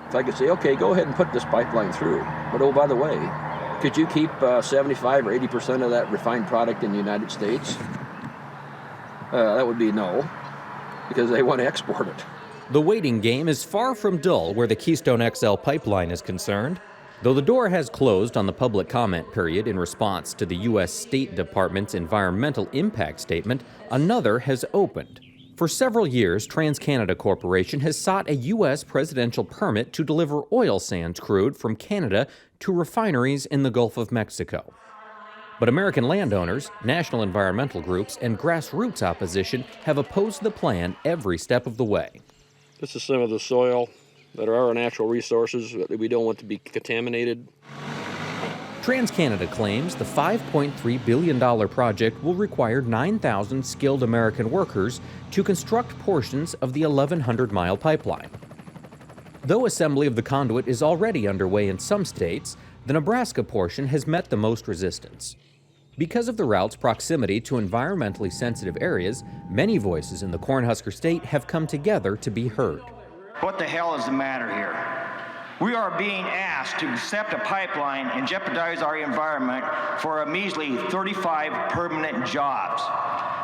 If I could say, okay, go ahead and put this pipeline through, but oh, by the way, could you keep 75 or 80% of that refined product in the United States? That would be no, because they want to export it. The waiting game is far from dull where the Keystone XL pipeline is concerned. Though the door has closed on the public comment period in response to the U.S. State Department's environmental impact statement, another has opened. For several years, TransCanada Corporation has sought a U.S. presidential permit to deliver oil sands crude from Canada to refineries in the Gulf of Mexico. But American landowners, national environmental groups, and grassroots opposition have opposed the plan every step of the way. This is some of the soil that are our natural resources that we don't want to be contaminated. TransCanada claims the $5.3 billion project will require 9,000 skilled American workers to construct portions of the 1,100-mile pipeline. Though assembly of the conduit is already underway in some states, the Nebraska portion has met the most resistance. Because of the route's proximity to environmentally sensitive areas, many voices in the Cornhusker State have come together to be heard. What the hell is the matter here? We are being asked to accept a pipeline and jeopardize our environment for a measly 35 permanent jobs.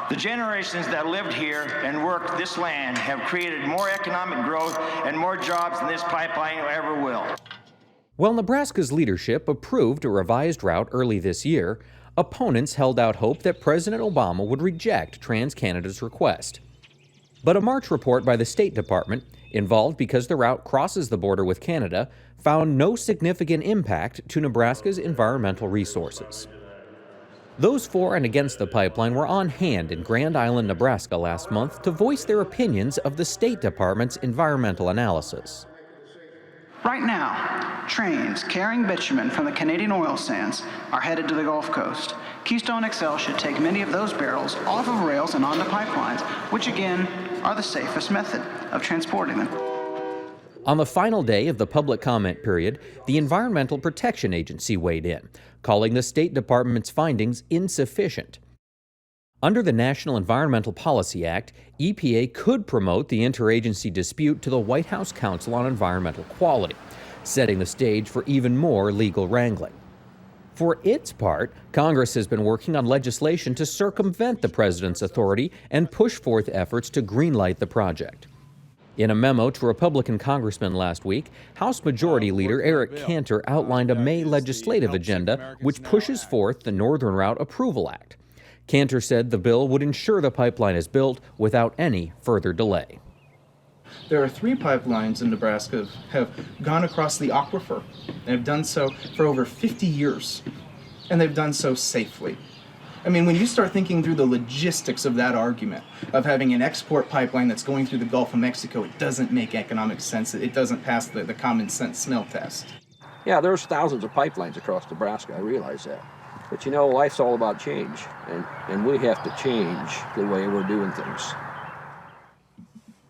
The generations that lived here and worked this land have created more economic growth and more jobs than this pipeline ever will. While Nebraska's leadership approved a revised route early this year, opponents held out hope that President Obama would reject TransCanada's request. But a March report by the State Department, involved because the route crosses the border with Canada, found no significant impact to Nebraska's environmental resources. Those for and against the pipeline were on hand in Grand Island, Nebraska last month to voice their opinions of the State Department's environmental analysis. Right now, trains carrying bitumen from the Canadian oil sands are headed to the Gulf Coast. Keystone XL should take many of those barrels off of rails and onto pipelines, which again are the safest method of transporting them. On the final day of the public comment period, the Environmental Protection Agency weighed in, calling the State Department's findings insufficient. Under the National Environmental Policy Act, EPA could promote the interagency dispute to the White House Council on Environmental Quality, setting the stage for even more legal wrangling. For its part, Congress has been working on legislation to circumvent the president's authority and push forth efforts to greenlight the project. In a memo to Republican congressmen last week, House Majority Leader Eric Cantor outlined a May legislative agenda which pushes forth the Northern Route Approval Act. Cantor said the bill would ensure the pipeline is built without any further delay. There are 3 pipelines in Nebraska have gone across the aquifer and have done so for over 50 years, and they've done so safely. I mean, when you start thinking through the logistics of that argument, of having an export pipeline that's going through the Gulf of Mexico, it doesn't make economic sense. It doesn't pass the common sense smell test. Yeah, there's thousands of pipelines across Nebraska, I realize that. But you know, life's all about change, and we have to change the way we're doing things.